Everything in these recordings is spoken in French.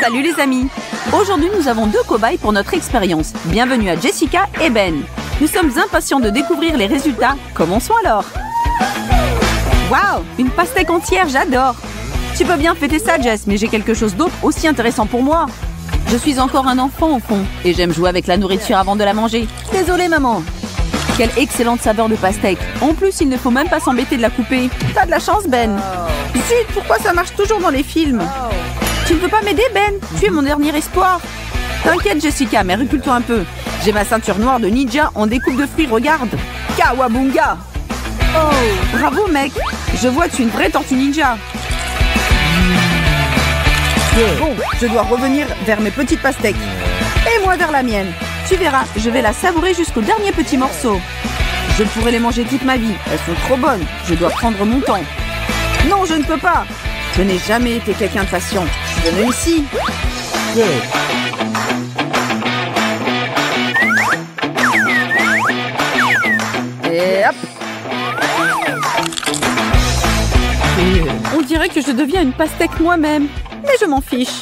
Salut les amis! Aujourd'hui, nous avons 2 cobayes pour notre expérience. Bienvenue à Jessica et Ben. Nous sommes impatients de découvrir les résultats. Commençons alors! Waouh! Une pastèque entière, j'adore! Tu peux bien fêter ça, Jess, mais j'ai quelque chose d'autre aussi intéressant pour moi. Je suis encore un enfant au fond, et j'aime jouer avec la nourriture avant de la manger. Désolée, maman! Quelle excellente saveur de pastèque. En plus, il ne faut même pas s'embêter de la couper. T'as de la chance, Ben. Zut, pourquoi ça marche toujours dans les films? Tu ne peux pas m'aider, Ben? Tu es mon dernier espoir. T'inquiète, Jessica, mais recule-toi un peu. J'ai ma ceinture noire de ninja en découpe de fruits, regarde. Kawabunga! Oh, bravo, mec. Je vois, tu es une vraie tortue ninja. Bon, je dois revenir vers mes petites pastèques. Et moi vers la mienne. Tu verras, je vais la savourer jusqu'au dernier petit morceau. Je pourrais les manger toute ma vie. Elles sont trop bonnes. Je dois prendre mon temps. Non, je ne peux pas. Je n'ai jamais été quelqu'un de patient. Venez ici. Et hop. On dirait que je deviens une pastèque moi-même. Mais je m'en fiche.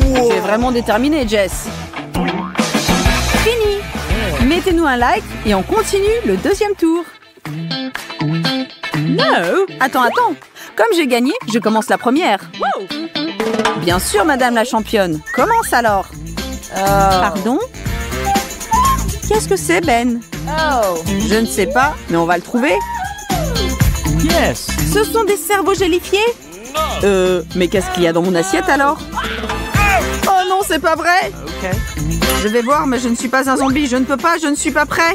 Tu es vraiment déterminée, Jess. Fini. Mettez-nous un like et on continue le deuxième tour. No. Attends. Comme j'ai gagné, je commence la première. Bien sûr, madame la championne. Commence alors. Pardon? Qu'est-ce que c'est, Ben? Je ne sais pas, mais on va le trouver. Yes. Ce sont des cerveaux gélifiés? Mais qu'est-ce qu'il y a dans mon assiette alors? Oh non, c'est pas vrai! Okay. Je vais voir, mais je ne suis pas un zombie. Je ne peux pas, je ne suis pas prêt.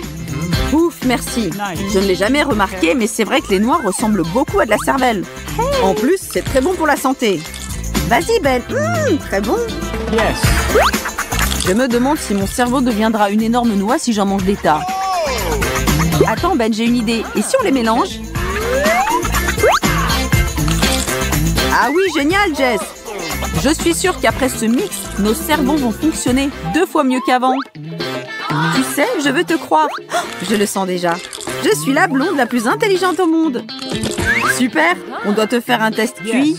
Ouf, merci. Je ne l'ai jamais remarqué, mais c'est vrai que les noix ressemblent beaucoup à de la cervelle. En plus, c'est très bon pour la santé. Vas-y, Ben. Très bon. Yes. Je me demande si mon cerveau deviendra une énorme noix si j'en mange des tas. Attends, Ben, j'ai une idée. Et si on les mélange? Ah oui, génial, Jess. Je suis sûre qu'après ce mix, nos cerveaux vont fonctionner 2 fois mieux qu'avant. Tu sais, je veux te croire. Je le sens déjà. Je suis la blonde la plus intelligente au monde. Super, on doit te faire un test QI.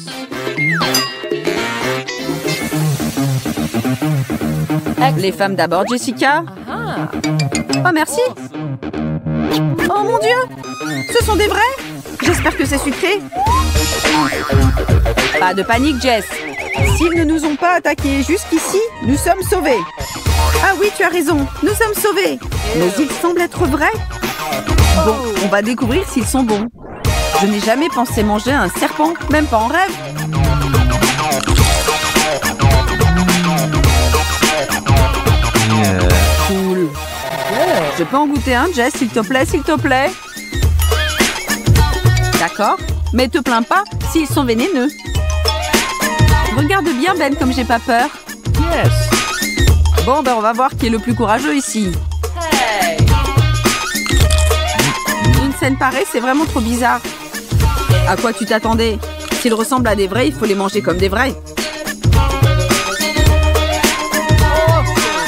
Les femmes d'abord, Jessica. Oh, merci. Oh mon Dieu, ce sont des vrais? J'espère que c'est sucré. Pas de panique, Jess. S'ils ne nous ont pas attaqués jusqu'ici, nous sommes sauvés. Ah oui, tu as raison, nous sommes sauvés. Mais ils semblent être vrais. Bon, on va découvrir s'ils sont bons. Je n'ai jamais pensé manger un serpent, même pas en rêve. Cool. Je peux en goûter un, Jess, s'il te plaît, s'il te plaît. D'accord, mais te plains pas s'ils sont vénéneux. Regarde bien, Ben, comme j'ai pas peur. Yes. Bon, ben on va voir qui est le plus courageux ici. Hey. Une scène pareille, c'est vraiment trop bizarre. À quoi tu t'attendais? S'ils ressemblent à des vrais, il faut les manger comme des vrais.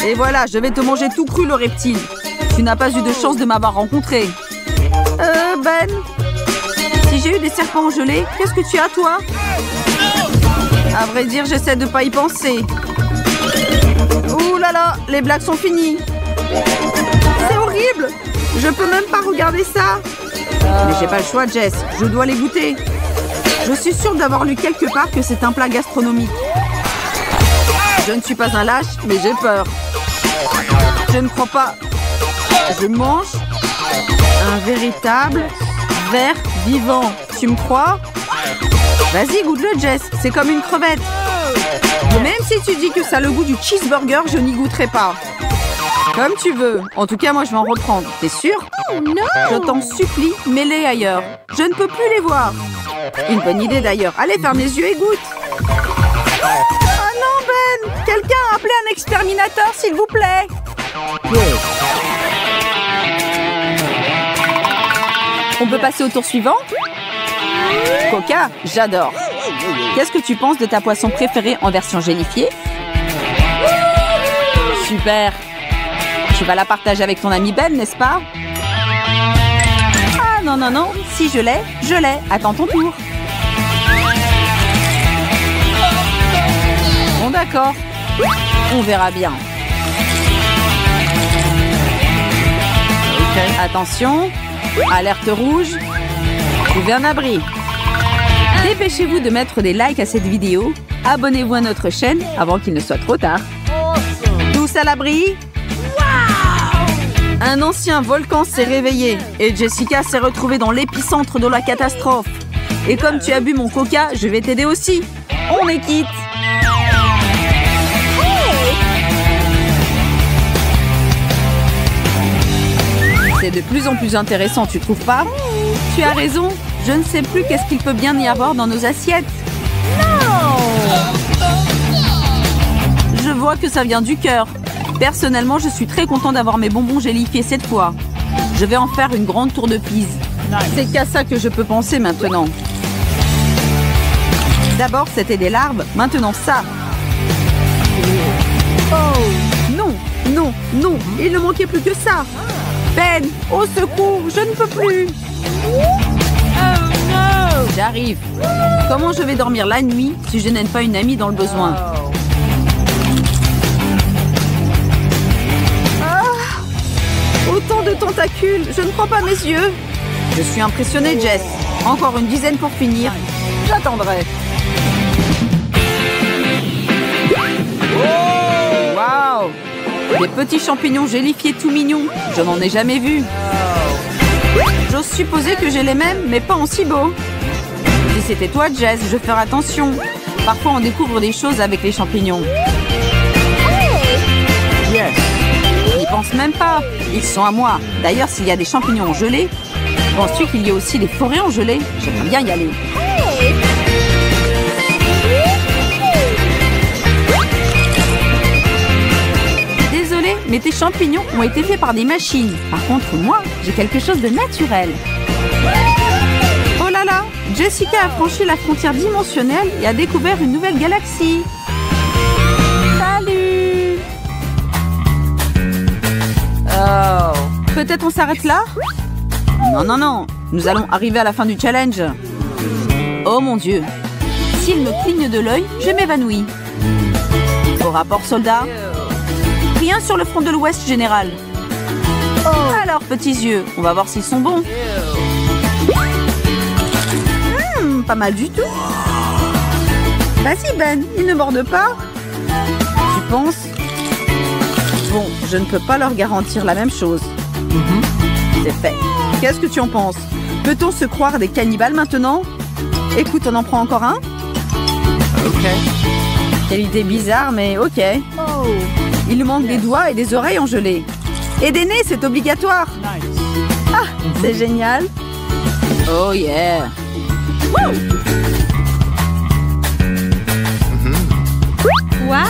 Et voilà, je vais te manger tout cru, le reptile. Tu n'as pas eu de chance de m'avoir rencontré. Ben, si j'ai eu des serpents en gelée, qu'est-ce que tu as, toi? À vrai dire, j'essaie de pas y penser. Ouh là là, les blagues sont finies. C'est horrible. Je peux même pas regarder ça. Mais j'ai pas le choix, Jess. Je dois les goûter. Je suis sûre d'avoir lu quelque part que c'est un plat gastronomique. Je ne suis pas un lâche, mais j'ai peur. Je ne crois pas. Je mange un véritable ver vivant. Tu me crois? Vas-y, goûte-le, Jess. C'est comme une crevette. Même si tu dis que ça a le goût du cheeseburger, je n'y goûterai pas. Comme tu veux. En tout cas, moi, je vais en reprendre. T'es sûr? Oh non! Je t'en supplie, mets-les ailleurs. Je ne peux plus les voir. Une bonne idée, d'ailleurs. Allez, ferme les yeux et goûte. Oh non, Ben! Quelqu'un a appelé un exterminateur, s'il vous plaît. On peut passer au tour suivant? Coca, j'adore. Qu'est-ce que tu penses de ta poisson préférée en version gélifiée? Super. Tu vas la partager avec ton ami Ben, n'est-ce pas? Ah non, non, non. Si je l'ai, je l'ai. Attends ton tour. D'accord? On verra bien. Attention, alerte rouge. Trouvez un abri. Dépêchez-vous de mettre des likes à cette vidéo. Abonnez-vous à notre chaîne avant qu'il ne soit trop tard. Tous à l'abri? Un ancien volcan s'est réveillé et Jessica s'est retrouvée dans l'épicentre de la catastrophe. Et comme tu as bu mon coca, je vais t'aider aussi. On est quitte. C'est de plus en plus intéressant, tu trouves pas? Tu as raison. Je ne sais plus qu'est-ce qu'il peut bien y avoir dans nos assiettes. Je vois que ça vient du cœur. Personnellement, je suis très content d'avoir mes bonbons gélifiés cette fois. Je vais en faire une grande tour de Pise. C'est qu'à ça que je peux penser maintenant. D'abord, c'était des larves, maintenant ça. Oh, non, non, non, il ne manquait plus que ça. Ben, au secours, je ne peux plus. J'arrive. Comment je vais dormir la nuit si je n'aide pas une amie dans le besoin? Autant de tentacules, je ne crois pas mes yeux. Je suis impressionnée, Jess. Encore une dizaine pour finir. J'attendrai. Waouh! Des petits champignons gélifiés tout mignons. Je n'en ai jamais vu. J'ose supposer que j'ai les mêmes, mais pas en si beau. Si c'était toi, Jess, je ferais attention. Parfois, on découvre des choses avec les champignons. Yes. N'y pense même pas. Ils sont à moi. D'ailleurs, s'il y a des champignons en gelée, penses-tu qu'il y a aussi des forêts en gelée? J'aimerais bien y aller. Désolée, mais tes champignons ont été faits par des machines. Par contre, moi, j'ai quelque chose de naturel. Oh là là, Jessica a franchi la frontière dimensionnelle et a découvert une nouvelle galaxie. Salut! Oh, peut-être on s'arrête là? Non, non, non, nous allons arriver à la fin du challenge. Oh mon Dieu, s'il me cligne de l'œil, je m'évanouis. Au rapport, soldat? Rien sur le front de l'Ouest, général. Alors, petits yeux, on va voir s'ils sont bons. Pas mal du tout. Vas-y, Ben, ils ne mordent pas. Tu penses? Bon, je ne peux pas leur garantir la même chose. C'est fait. Qu'est-ce que tu en penses? Peut-on se croire des cannibales maintenant? Écoute, on en prend encore un? Ok. Quelle idée bizarre, mais ok. Il nous manque des doigts et des oreilles en gelée. Et des nez, c'est obligatoire. Ah, c'est génial. Oh yeah. Wow!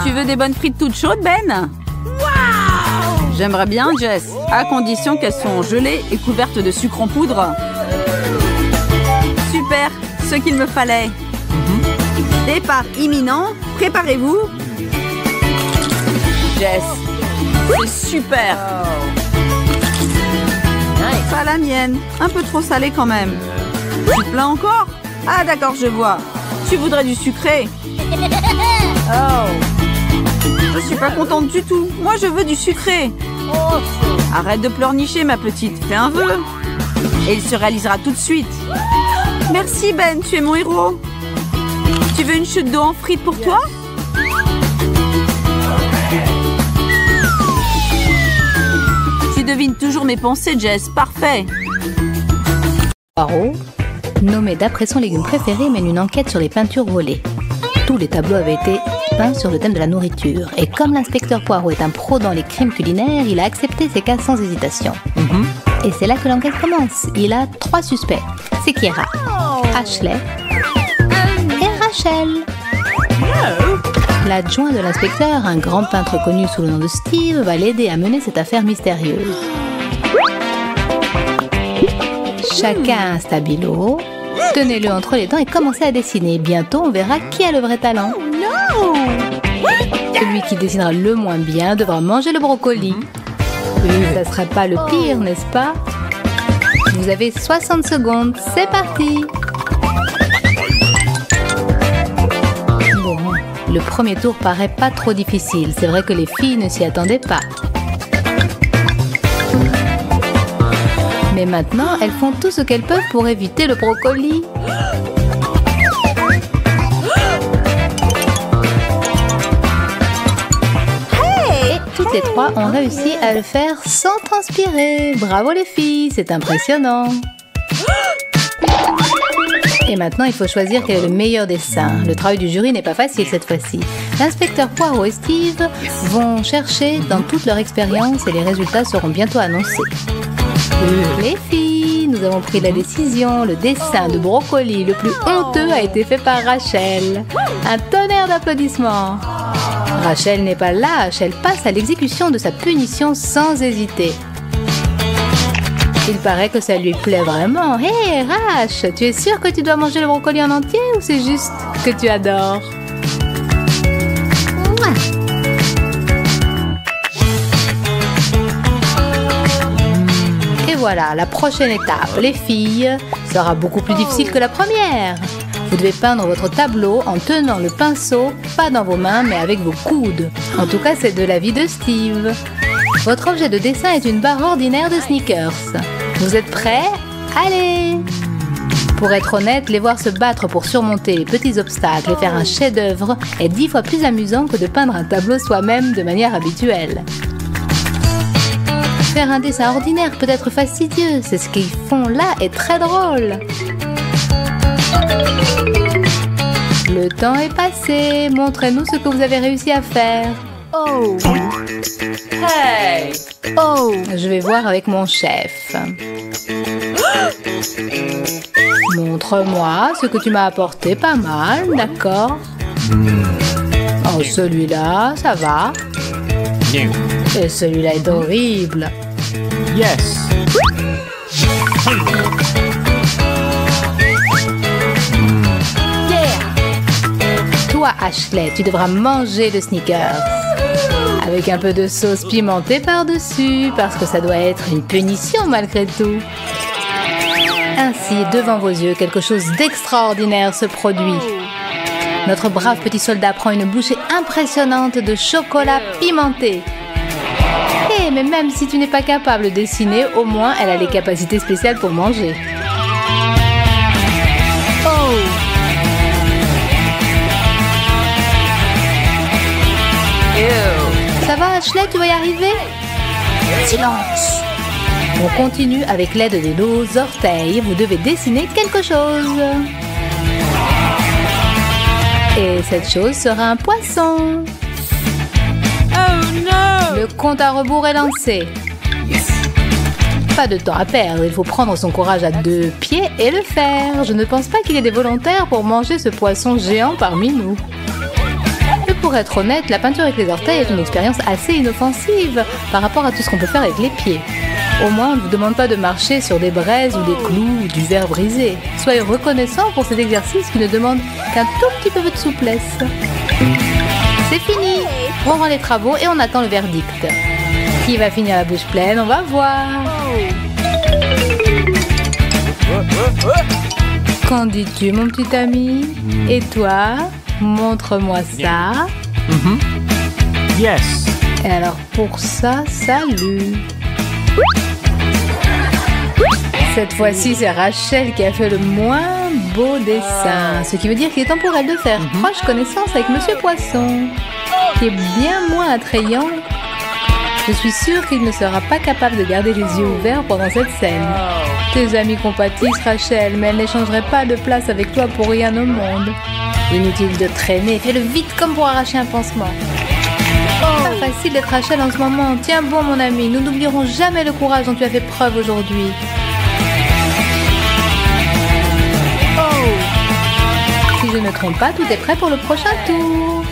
Tu veux des bonnes frites toutes chaudes, Ben? J'aimerais bien, Jess, à condition qu'elles soient gelées et couvertes de sucre en poudre. Super, ce qu'il me fallait. Départ imminent, préparez-vous. Jess, c'est super. Pas la mienne, un peu trop salé quand même. Tu te plains encore? Ah d'accord, je vois. Tu voudrais du sucré? Je suis pas contente du tout. Moi, je veux du sucré. Arrête de pleurnicher, ma petite. Fais un vœu. Et il se réalisera tout de suite. Merci, Ben. Tu es mon héros. Tu veux une chute d'eau en frites pour toi? Tu devines toujours mes pensées, Jess. Parfait. Poirot, nommé d'après son légume préféré, mène une enquête sur les peintures volées. Tous les tableaux avaient été peints sur le thème de la nourriture. Et comme l'inspecteur Poirot est un pro dans les crimes culinaires, il a accepté ces cas sans hésitation. Et c'est là que l'enquête commence. Il a 3 suspects. C'est Kiera, Ashley et Rachel. L'adjoint de l'inspecteur, un grand peintre connu sous le nom de Steve, va l'aider à mener cette affaire mystérieuse. Chacun a un stabilo. Tenez-le entre les dents et commencez à dessiner. Bientôt, on verra qui a le vrai talent. Celui qui dessinera le moins bien devra manger le brocoli. Ça serait pas le pire, n'est-ce pas? Vous avez 60 secondes. C'est parti! Bon, Le premier tour paraît pas trop difficile. C'est vrai que les filles ne s'y attendaient pas. Mais maintenant, elles font tout ce qu'elles peuvent pour éviter le brocoli. Et toutes les trois ont réussi à le faire sans transpirer. Bravo les filles, c'est impressionnant. Et maintenant, il faut choisir quel est le meilleur dessin. Le travail du jury n'est pas facile cette fois-ci. L'inspecteur Poirot et Steve vont chercher dans toute leur expérience et les résultats seront bientôt annoncés. Les filles, nous avons pris la décision. Le dessin de brocoli le plus honteux a été fait par Rachel. Un tonnerre d'applaudissements. Rachel n'est pas lâche, elle passe à l'exécution de sa punition sans hésiter. Il paraît que ça lui plaît vraiment. Hé, Rach, tu es sûre que tu dois manger le brocoli en entier ou c'est juste que tu adores? Et voilà, la prochaine étape, les filles, sera beaucoup plus difficile que la première. Vous devez peindre votre tableau en tenant le pinceau, pas dans vos mains, mais avec vos coudes. En tout cas, c'est de l'avis de Steve. Votre objet de dessin est une barre ordinaire de Snickers. Vous êtes prêts? Allez! Pour être honnête, les voir se battre pour surmonter les petits obstacles et faire un chef-d'œuvre est 10 fois plus amusant que de peindre un tableau soi-même de manière habituelle. Faire un dessin ordinaire peut être fastidieux, c'est ce qu'ils font là est très drôle. Le temps est passé, montrez-nous ce que vous avez réussi à faire. Oh! Hey! Oh! Je vais voir avec mon chef. Montre-moi ce que tu m'as apporté, pas mal, d'accord? Oh, celui-là, ça va. Et celui-là est horrible. Yes. Toi, Ashley, tu devras manger le Snickers. Avec un peu de sauce pimentée par-dessus, parce que ça doit être une punition malgré tout. Ainsi, devant vos yeux, quelque chose d'extraordinaire se produit. Notre brave petit soldat prend une bouchée impressionnante de chocolat pimenté. Eh, mais même si tu n'es pas capable de dessiner, au moins elle a les capacités spéciales pour manger. Oh! Ça va, Ashley, tu vas y arriver? Silence! On continue avec l'aide de nos orteils. Vous devez dessiner quelque chose. Et cette chose sera un poisson. Oh non! Le compte à rebours est lancé. Pas de temps à perdre, il faut prendre son courage à 2 pieds et le faire. Je ne pense pas qu'il y ait des volontaires pour manger ce poisson géant parmi nous. Et pour être honnête, la peinture avec les orteils est une expérience assez inoffensive par rapport à tout ce qu'on peut faire avec les pieds. Au moins, on ne vous demande pas de marcher sur des braises ou des clous ou du verre brisé. Soyez reconnaissants pour cet exercice qui ne demande qu'un tout petit peu de souplesse. C'est fini! On rend les travaux et on attend le verdict. Qui va finir la bouche pleine? On va voir. Qu'en dis-tu, mon petit ami? Et toi? Montre-moi ça. Yes. Et alors pour ça, salut. Cette fois-ci, c'est Rachel qui a fait le moins beau dessin. Ce qui veut dire qu'il est temps pour elle de faire proche connaissance avec Monsieur Poisson, qui est bien moins attrayant. Je suis sûre qu'il ne sera pas capable de garder les yeux ouverts pendant cette scène. Tes amis compatissent, Rachel, mais elles n'échangeraient pas de place avec toi pour rien au monde. Inutile de traîner, fais-le vite comme pour arracher un pansement. Pas facile d'être Rachel en ce moment. Tiens bon, mon ami, nous n'oublierons jamais le courage dont tu as fait preuve aujourd'hui. Si je ne me trompe pas, tout est prêt pour le prochain tour.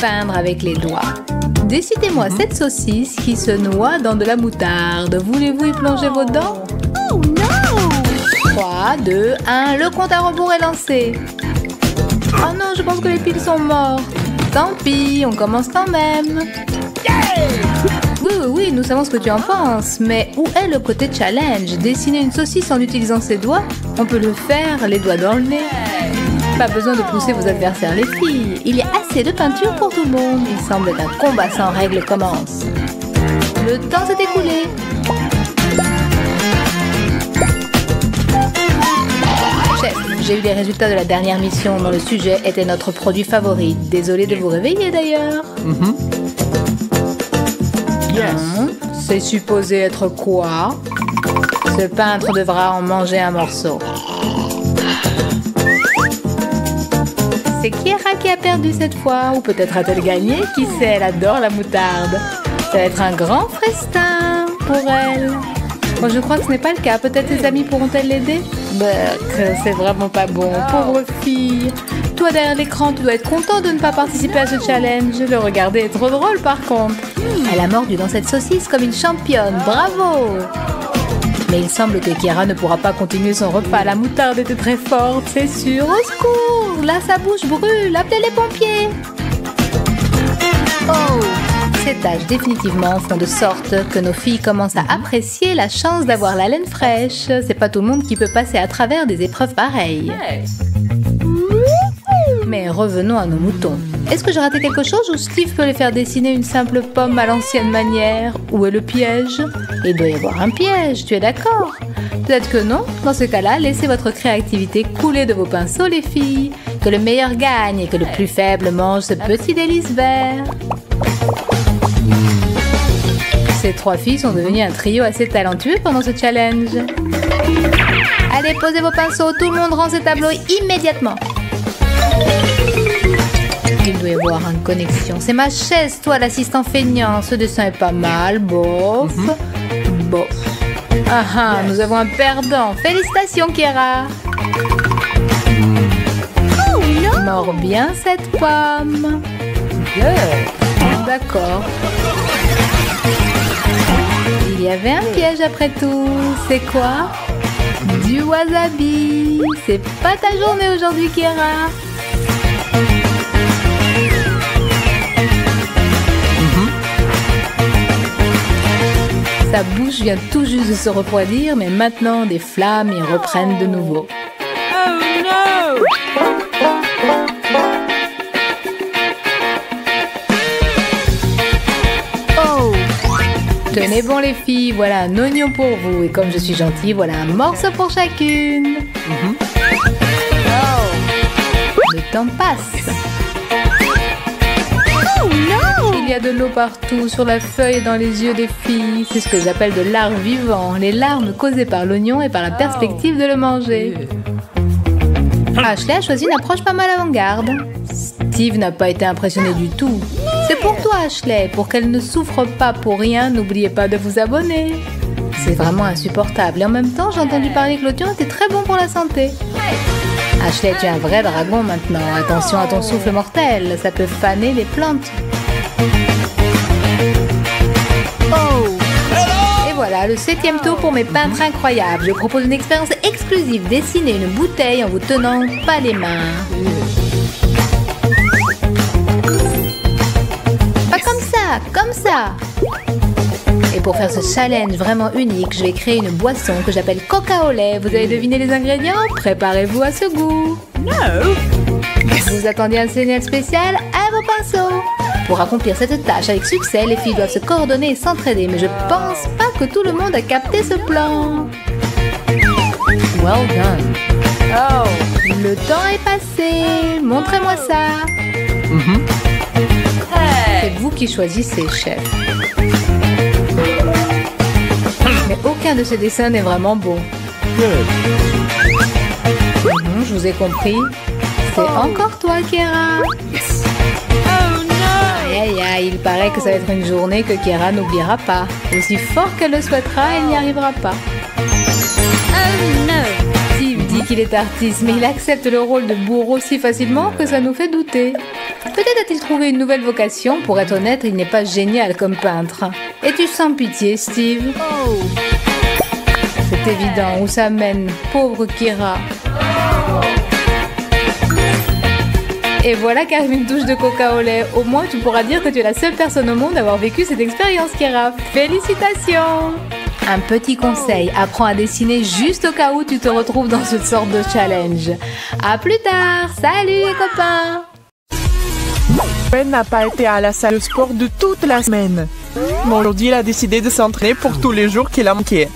Peindre avec les doigts. Décidez-moi cette saucisse qui se noie dans de la moutarde. Voulez-vous y plonger vos dents? Oh non! 3, 2, 1, le compte à rebours est lancé. Oh non, je pense que les piles sont mortes. Tant pis, on commence quand même. Oui, nous savons ce que tu en penses, mais où est le côté challenge? Dessiner une saucisse en utilisant ses doigts? On peut le faire, les doigts dans le nez. Pas besoin de pousser vos adversaires, les filles. Il y a assez de peinture pour tout le monde. Il semble qu'un combat sans règles commence. Le temps s'est écoulé. Chef, j'ai eu les résultats de la dernière mission dont le sujet était notre produit favori. Désolé de vous réveiller d'ailleurs. Yes. C'est supposé être quoi? Ce peintre devra en manger un morceau. C'est Kiera qui a perdu cette fois, ou peut-être a-t-elle gagné? Qui sait, elle adore la moutarde. Ça va être un grand festin pour elle. Bon, je crois que ce n'est pas le cas. Peut-être ses amis pourront-elles l'aider? C'est vraiment pas bon. Pauvre fille. Toi derrière l'écran, tu dois être content de ne pas participer à ce challenge. Le regarder est trop drôle par contre. Elle a mordu dans cette saucisse comme une championne. Bravo! Mais il semble que Kiera ne pourra pas continuer son repas. La moutarde était très forte, c'est sûr. Au secours! Là, sa bouche brûle. Appelez les pompiers! Oh! Ces tâches définitivement font de sorte que nos filles commencent à apprécier la chance d'avoir la laine fraîche. C'est pas tout le monde qui peut passer à travers des épreuves pareilles. Mais revenons à nos moutons. Est-ce que j'ai raté quelque chose ou Steve peut les faire dessiner une simple pomme à l'ancienne manière? Où est le piège? Il doit y avoir un piège, tu es d'accord? Peut-être que non. Dans ce cas-là, laissez votre créativité couler de vos pinceaux, les filles. Que le meilleur gagne et que le plus faible mange ce petit délice vert. Ces trois filles sont devenues un trio assez talentueux pendant ce challenge. Allez, posez vos pinceaux, tout le monde rend ses tableaux immédiatement. Il doit y avoir une connexion. C'est ma chaise, toi, l'assistant feignant. Ce dessin est pas mal, bof. Bof. Ah ah, nous avons un perdant. Félicitations, Kiera. Mords bien cette pomme. D'accord. Il y avait un piège après tout. C'est quoi? Du wasabi. C'est pas ta journée aujourd'hui, Kiera. Sa bouche vient tout juste de se refroidir, mais maintenant des flammes y reprennent de nouveau. Oh no! Oh! Tenez bon les filles, voilà un oignon pour vous. Et comme je suis gentille, voilà un morceau pour chacune. Le temps passe. Oh no! Il y a de l'eau partout, sur la feuille et dans les yeux des filles. C'est ce que j'appelle de l'art vivant. Les larmes causées par l'oignon et par la perspective de le manger. Ashley a choisi une approche pas mal avant-garde. Steve n'a pas été impressionné du tout. C'est pour toi, Ashley. Pour qu'elle ne souffre pas pour rien, n'oubliez pas de vous abonner. C'est vraiment insupportable. Et en même temps, j'ai entendu parler que l'oignon était très bon pour la santé. Ashley, tu es un vrai dragon maintenant. Attention à ton souffle mortel. Ça peut faner les plantes. Oh! Et voilà, le 7e tour pour mes peintres incroyables. Je propose une expérience exclusive. Dessiner une bouteille en vous tenant pas les mains. Pas comme ça, comme ça. Et pour faire ce challenge vraiment unique, je vais créer une boisson que j'appelle Coca au lait. Vous avez deviné les ingrédients? Préparez-vous à ce goût. No! Vous attendiez un signal spécial? À vos pinceaux. Pour accomplir cette tâche avec succès, les filles doivent se coordonner et s'entraider. Mais je pense pas que tout le monde a capté ce plan. Well done. Oh, le temps est passé. Montrez-moi ça. C'est vous qui choisissez, chef. Mais aucun de ces dessins n'est vraiment bon. Je vous ai compris. C'est encore toi, Kiera. Aïe, aïe, il paraît que ça va être une journée que Kiera n'oubliera pas. Aussi fort qu'elle le souhaitera, elle n'y arrivera pas. Oh no! Steve dit qu'il est artiste, mais il accepte le rôle de bourreau si facilement que ça nous fait douter. Peut-être a-t-il trouvé une nouvelle vocation. Pour être honnête, il n'est pas génial comme peintre. Es-tu sans pitié, Steve? Oh! C'est évident où ça mène, pauvre Kiera. Et voilà qu'arrive une touche de coca au lait. Au moins, tu pourras dire que tu es la seule personne au monde à avoir vécu cette expérience, Kiera. Félicitations! un petit conseil, apprends à dessiner juste au cas où tu te retrouves dans cette sorte de challenge. À plus tard, salut les copains! Ben n'a pas été à la salle de sport de toute la semaine. Mais aujourd'hui, il a décidé de s'entraîner pour tous les jours qu'il a manqué.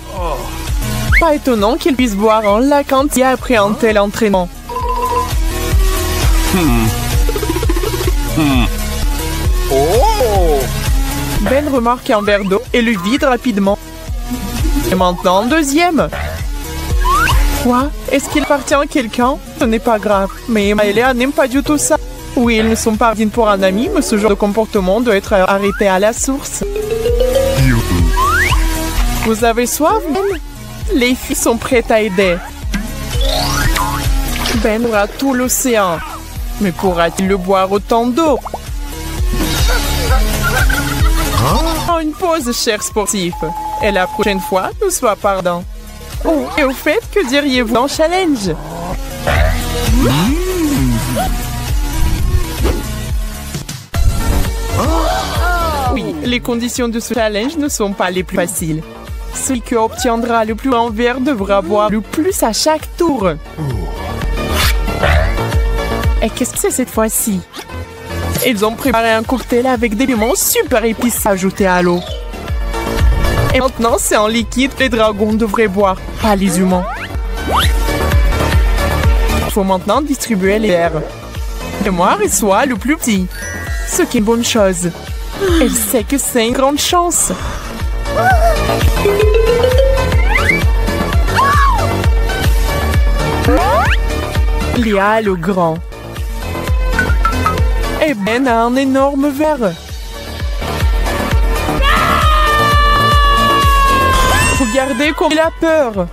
Pas étonnant qu'il puisse boire un lac entier après un tel entraînement. Ben remarque un verre d'eau et le vide rapidement. Et maintenant, un deuxième. Quoi? Est-ce qu'il appartient à quelqu'un? Ce n'est pas grave. Mais Emma et Léa n'aiment pas du tout ça. Oui, ils ne sont pas dignes pour un ami, mais ce genre de comportement doit être arrêté à la source. Vous avez soif, Ben? Les filles sont prêtes à aider. Ben aura tout l'océan. Mais pourra-t-il le boire autant d'eau? Oh, une pause, cher sportif. Et la prochaine fois, nous sois pardon. Oh, et au fait, que diriez-vous en challenge? Oui, les conditions de ce challenge ne sont pas les plus faciles. Celui qui obtiendra le plus grand verre devra boire le plus à chaque tour. Et qu'est-ce que c'est cette fois-ci? Ils ont préparé un cocktail avec des piments super épices ajoutés à l'eau. Et maintenant, c'est en liquide que les dragons devraient boire, pas les humains. Il faut maintenant distribuer les verres. Et moi, reçois le plus petit. Ce qui est une bonne chose. Elle sait que c'est une grande chance. Léa le grand. Et Ben a un énorme verre. Regardez comme il a peur.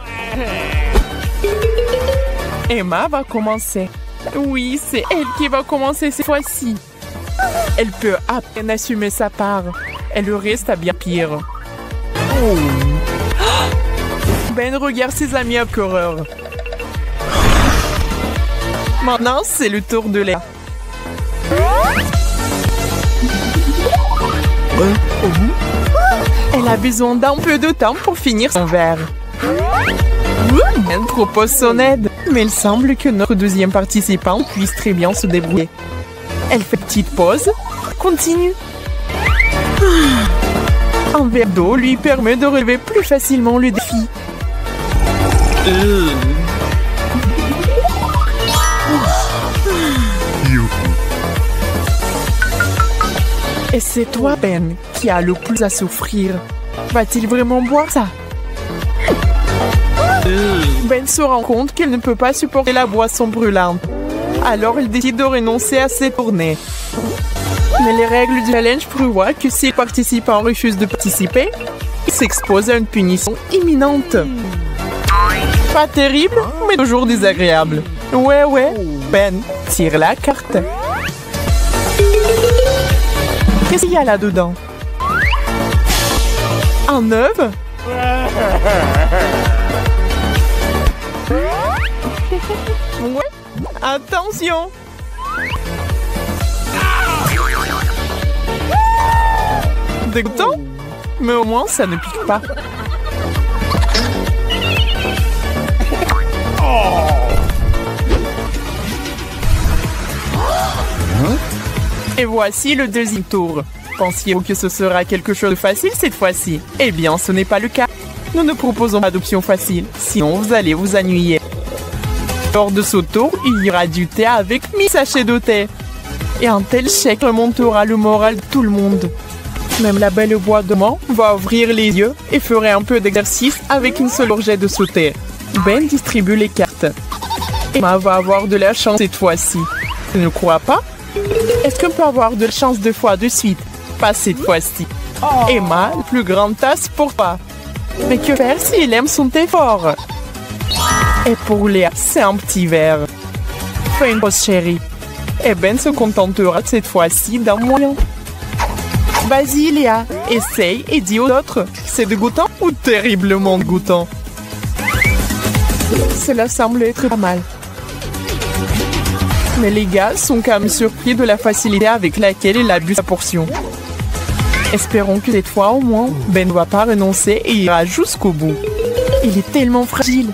Emma va commencer. Oui, c'est elle qui va commencer cette fois-ci. Elle peut à peine assumer sa part. Et le reste a bien pire. Ben regarde ses amis à coureur. Maintenant, c'est le tour de Léa. Elle a besoin d'un peu de temps pour finir son verre. Ben propose son aide, mais il semble que notre deuxième participant puisse très bien se débrouiller. Elle fait une petite pause, continue. Un verre d'eau lui permet de relever plus facilement le défi. Et c'est toi, Ben, qui a le plus à souffrir. Va-t-il vraiment boire ça? Ben se rend compte qu'elle ne peut pas supporter la boisson brûlante. Alors il décide de renoncer à ses tournées. Mais les règles du challenge prévoient que si le participant refuse de participer, il s'expose à une punition imminente. Pas terrible, mais toujours désagréable. Ouais, Ben, tire la carte. Qu'est-ce qu'il y a là-dedans? Un œuf? Ouais, attention! Dégoûtant? Mais au moins, ça ne pique pas. Et voici le deuxième tour. Pensiez-vous que ce sera quelque chose de facile cette fois-ci? Eh bien, ce n'est pas le cas. Nous ne proposons pas d'option facile, sinon vous allez vous ennuyer. Lors de ce tour, il y aura du thé avec 1000 sachets de thé. Et un tel chèque remontera le moral de tout le monde. Même la belle bois de Mans va ouvrir les yeux et fera un peu d'exercice avec une seule gorgée de ce thé. Ben distribue les cartes. Emma va avoir de la chance cette fois-ci. Tu ne crois pas? Est-ce qu'on peut avoir de la chance 2 fois de suite? Pas cette fois-ci. Emma, la plus grande tasse pour toi. Mais que faire s'il aime son thé fort? Et pour Léa, c'est un petit verre. Fais une pause, chérie. Et Ben se contentera cette fois-ci d'un moyen. Vas-y, Léa, essaye et dis aux autres. C'est dégoûtant ou terriblement dégoûtant? Cela semble être pas mal. Mais les gars sont quand même surpris de la facilité avec laquelle il a bu sa portion. Espérons que cette fois au moins, Ben ne va pas renoncer et ira jusqu'au bout. Il est tellement fragile.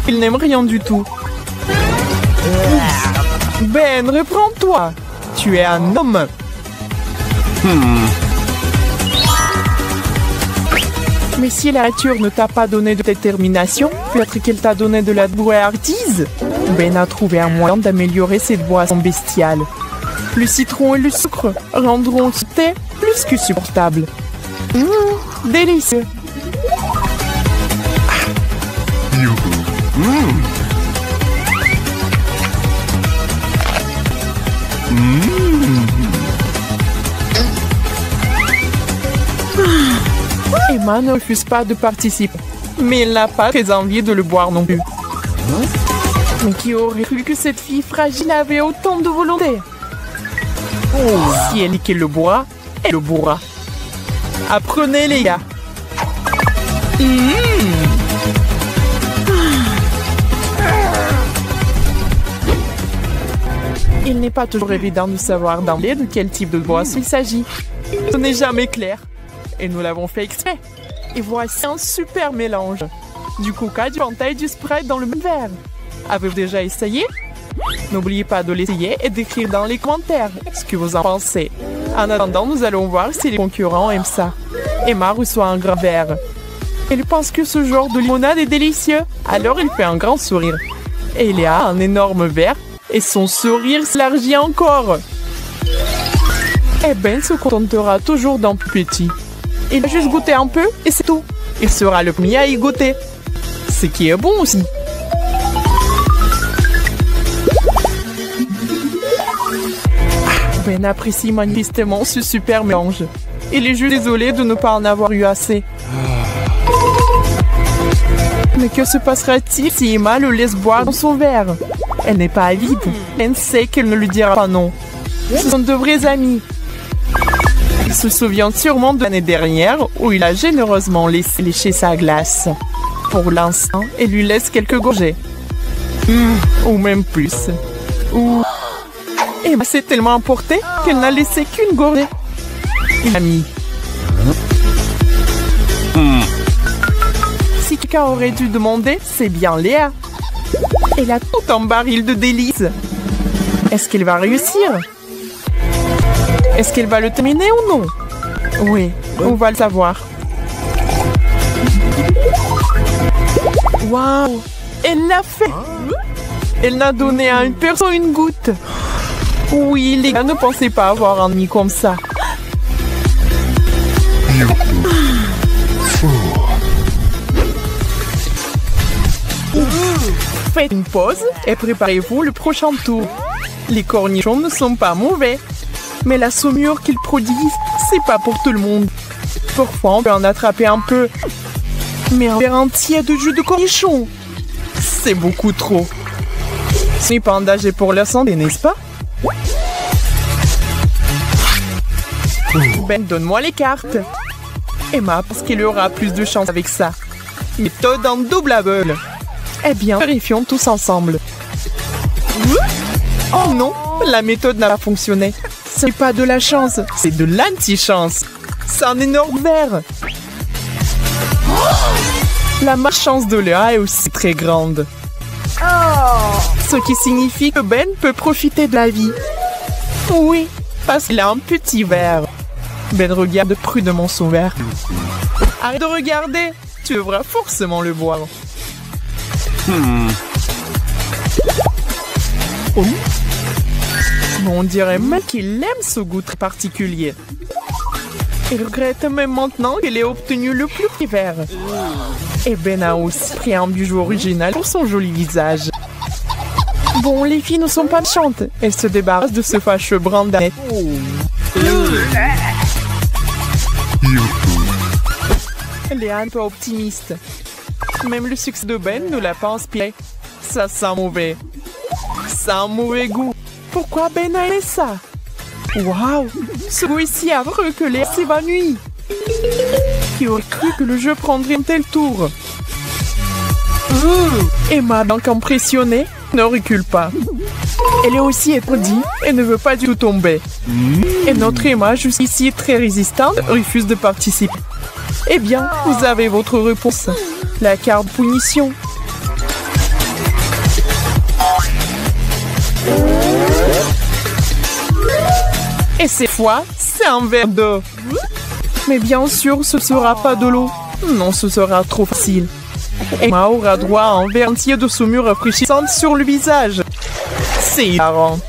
Il n'aime rien du tout. Ben, reprends-toi. Tu es un homme. Mais si la nature ne t'a pas donné de détermination, peut-être qu'elle t'a donné de la débrouillardise. Ben a trouvé un moyen d'améliorer cette boisson bestiale. Le citron et le sucre rendront ce thé plus que supportable. Délicieux. Emma ne refuse pas de participer, mais elle n'a pas très envie de le boire non plus. Mais qui aurait cru que cette fille fragile avait autant de volonté? Si elle dit qu'elle le boira, elle le bourra. Apprenez les gars. Il n'est pas toujours évident de savoir d'emblée de quel type de boisson il s'agit. Ce n'est jamais clair. Et nous l'avons fait exprès. Et voici un super mélange. Du Coca, du Fanta et du Sprite dans le même verre. Avez-vous déjà essayé? N'oubliez pas de l'essayer et d'écrire dans les commentaires ce que vous en pensez. En attendant, nous allons voir si les concurrents aiment ça. Emma reçoit un grand verre. Elle pense que ce genre de limonade est délicieux. Alors il fait un grand sourire. Et il a un énorme verre et son sourire s'élargit encore. Et Ben se contentera toujours d'un plus petit. Il va juste goûter un peu et c'est tout. Il sera le premier à y goûter. Ce qui est bon aussi. Ben apprécie manifestement ce super mélange. Il est juste désolé de ne pas en avoir eu assez. Mais que se passera-t-il si Emma le laisse boire dans son verre? Elle n'est pas avide. Ben sait qu'elle ne lui dira pas non. Ce sont de vrais amis. Il se souvient sûrement de l'année dernière où il a généreusement laissé lécher sa glace. Pour l'instant, elle lui laisse quelques gorgées. Ou même plus. Ou... Emma s'est tellement emportée qu'elle n'a laissé qu'une gorgée. Ami. Si quelqu'un aurait dû demander, c'est bien Léa. Elle a tout un baril de délices. Est-ce qu'elle va réussir? Est-ce qu'elle va le terminer ou non? Oui, on va le savoir. Waouh! Elle l'a fait! Elle n'a donné à une personne une goutte. Oui, les gars, ne pensez pas avoir un ami comme ça. Faites une pause et préparez-vous le prochain tour. Les cornichons ne sont pas mauvais, mais la saumure qu'ils produisent, c'est pas pour tout le monde. Parfois, on peut en attraper un peu. Mais un verre entier de jus de cornichon, c'est beaucoup trop. Ce n'est pas un danger pour la santé, n'est-ce pas? Ben, donne-moi les cartes. Emma pense qu'il aura plus de chance avec ça. Méthode en double aveugle. Eh bien, vérifions tous ensemble. Oh non, la méthode n'a pas fonctionné. Ce n'est pas de la chance, c'est de l'anti-chance. C'est un énorme verre. La malchance de Léa est aussi très grande. Ce qui signifie que Ben peut profiter de la vie. Oui, parce qu'il a un petit verre. Ben regarde prudemment son verre. Arrête de regarder, tu devras forcément le boire. Oh. On dirait même qu'il aime ce goût très particulier. Il regrette même maintenant qu'il ait obtenu le plus petit verre. Et Ben a aussi pris un bijou original pour son joli visage. Bon, les filles ne sont pas méchantes. Elles se débarrassent de ce fâcheux brandanet. Elle est un peu optimiste. Même le succès de Ben ne l'a pas inspiré. Ça sent mauvais. Ça a un mauvais goût. Pourquoi Ben a aimé ça? Waouh! Ce goût est si affreux que Léa s'évanouit. Qui aurait cru que le jeu prendrait un tel tour? Emma, donc impressionnée, ne recule pas. Elle est aussi étourdie et ne veut pas du tout tomber. Et notre Emma, jusqu'ici très résistante, refuse de participer. Eh bien, vous avez votre réponse. La carte punition. Et cette fois, c'est un verre d'eau. Mais bien sûr, ce sera pas de l'eau. Non, ce sera trop facile. Emma aura droit à un verre entier de saumure rafraîchissante sur le visage. C'est hilarant.